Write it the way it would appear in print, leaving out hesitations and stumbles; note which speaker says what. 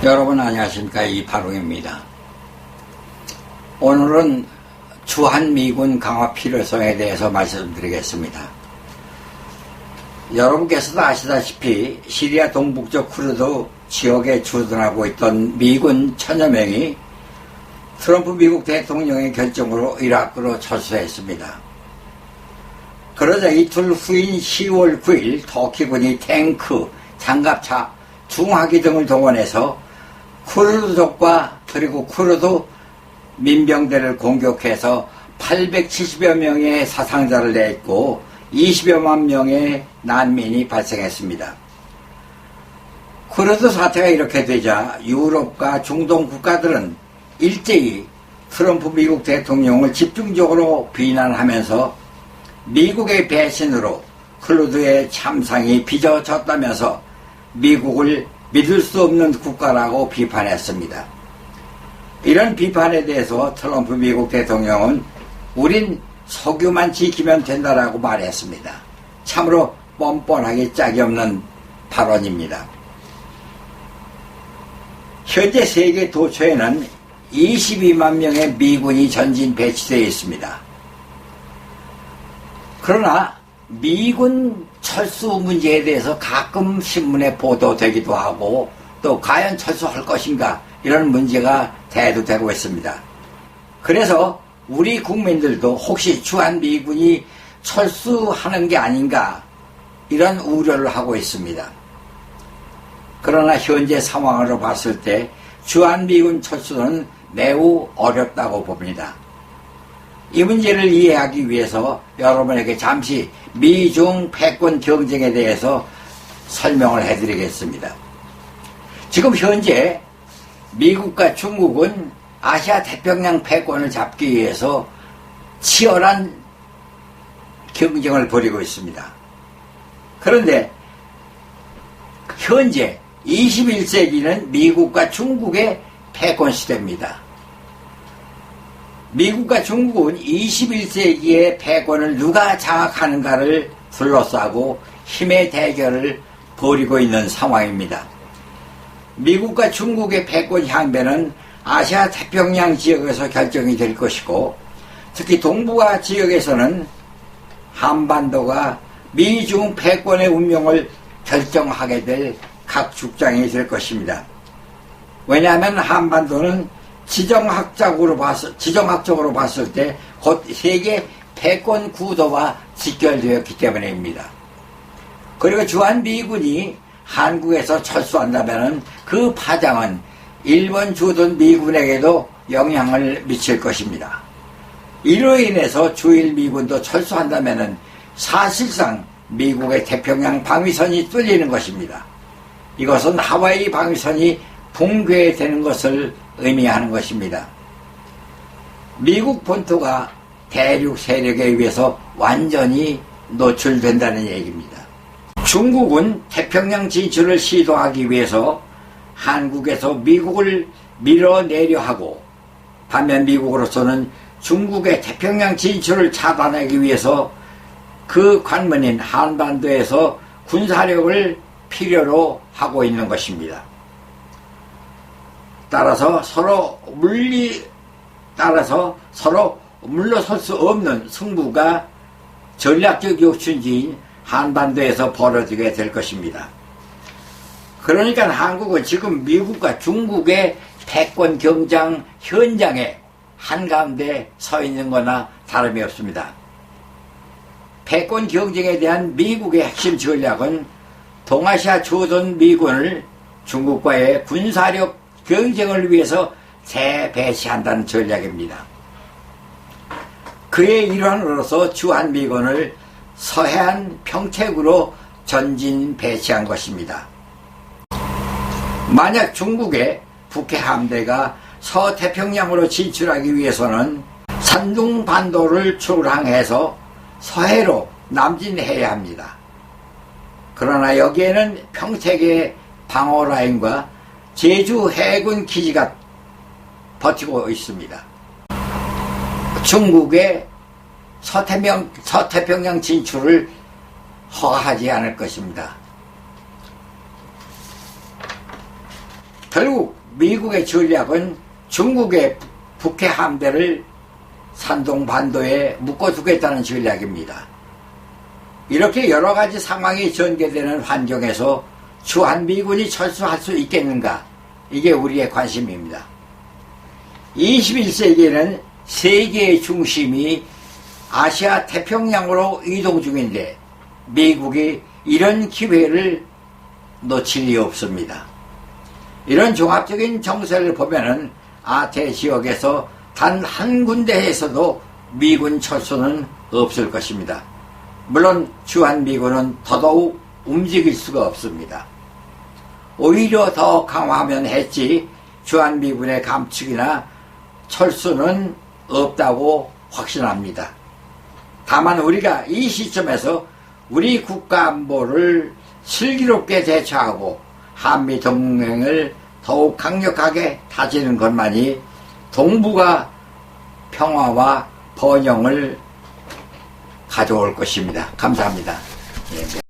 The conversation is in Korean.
Speaker 1: 여러분 안녕하십니까, 이파롱입니다. 오늘은 주한미군 강화 필요성에 대해서 말씀드리겠습니다. 여러분께서도 아시다시피 시리아 동북쪽 쿠르드 지역에 주둔하고 있던 미군 1000여 명이 트럼프 미국 대통령의 결정으로 이라크로 철수했습니다. 그러자 이틀 후인 10월 9일 터키군이 탱크, 장갑차, 중화기 등을 동원해서 쿠르드족과 그리고 쿠르드 민병대를 공격해서 870여 명의 사상자를 냈고 20여만 명의 난민이 발생했습니다. 쿠르드 사태가 이렇게 되자 유럽과 중동 국가들은 일제히 트럼프 미국 대통령을 집중적으로 비난하면서 미국의 배신으로 쿠르드의 참상이 빚어졌다면서 미국을 믿을 수 없는 국가라고 비판했습니다. 이런 비판에 대해서 트럼프 미국 대통령은 우린 석유만 지키면 된다라고 말했습니다. 참으로 뻔뻔하게 짝이 없는 발언입니다. 현재 세계 도처에는 22만 명의 미군이 전진 배치되어 있습니다. 그러나 미군 철수 문제에 대해서 가끔 신문에 보도되기도 하고 또 과연 철수할 것인가 이런 문제가 대두되고 있습니다. 그래서 우리 국민들도 혹시 주한미군이 철수하는 게 아닌가 이런 우려를 하고 있습니다. 그러나 현재 상황으로 봤을 때 주한미군 철수는 매우 어렵다고 봅니다. 이 문제를 이해하기 위해서 여러분에게 잠시 미중 패권 경쟁에 대해서 설명을 해드리겠습니다. 지금 현재 미국과 중국은 아시아 태평양 패권을 잡기 위해서 치열한 경쟁을 벌이고 있습니다. 그런데 현재 21세기는 미국과 중국의 패권 시대입니다. 미국과 중국은 21세기의 패권을 누가 장악하는가를 둘러싸고 힘의 대결을 벌이고 있는 상황입니다. 미국과 중국의 패권 향배는 아시아 태평양 지역에서 결정이 될 것이고 특히 동북아 지역에서는 한반도가 미중 패권의 운명을 결정하게 될 각 주장이 될 것입니다. 왜냐하면 한반도는 지정학적으로 봤을 때 곧 세계 패권 구도와 직결되었기 때문입니다. 그리고 주한미군이 한국에서 철수한다면 그 파장은 일본 주둔 미군에게도 영향을 미칠 것입니다. 이로 인해서 주일미군도 철수한다면 사실상 미국의 태평양 방위선이 뚫리는 것입니다. 이것은 하와이 방위선이 붕괴되는 것을 의미하는 것입니다. 미국 본토가 대륙 세력에 의해서 완전히 노출된다는 얘기입니다. 중국은 태평양 진출을 시도하기 위해서 한국에서 미국을 밀어내려 하고 반면 미국으로서는 중국의 태평양 진출을 차단하기 위해서 그 관문인 한반도에서 군사력을 필요로 하고 있는 것입니다. 따라서 서로 물러설 수 없는 승부가 전략적 요충지인 한반도에서 벌어지게 될 것입니다. 그러니까 한국은 지금 미국과 중국의 패권 경쟁 현장에 한가운데 서 있는 거나 다름이 없습니다. 패권 경쟁에 대한 미국의 핵심 전략은 동아시아 주둔 미군을 중국과의 군사력 경쟁을 위해서 재배치한다는 전략입니다. 그의 일환으로서 주한미군을 서해안 평택으로 전진 배치한 것입니다. 만약 중국의 북해 함대가 서태평양으로 진출하기 위해서는 산둥반도를 출항해서 서해로 남진해야 합니다. 그러나 여기에는 평택의 방어라인과 제주 해군 기지가 버티고 있습니다. 중국의 서태평양 진출을 허가하지 않을 것입니다. 결국 미국의 전략은 중국의 북해 함대를 산동 반도에 묶어두겠다는 전략입니다. 이렇게 여러 가지 상황이 전개되는 환경에서 주한미군이 철수할 수 있겠는가? 이게 우리의 관심입니다. 21세기에는 세계의 중심이 아시아 태평양으로 이동 중인데 미국이 이런 기회를 놓칠 리 없습니다. 이런 종합적인 정세를 보면은 아태 지역에서 단 한 군데에서도 미군 철수는 없을 것입니다. 물론 주한미군은 더더욱 움직일 수가 없습니다. 오히려 더 강화하면 했지 주한미군의 감축이나 철수는 없다고 확신합니다. 다만 우리가 이 시점에서 우리 국가 안보를 슬기롭게 대처하고 한미동맹을 더욱 강력하게 다지는 것만이 동북아 평화와 번영을 가져올 것입니다. 감사합니다. 예.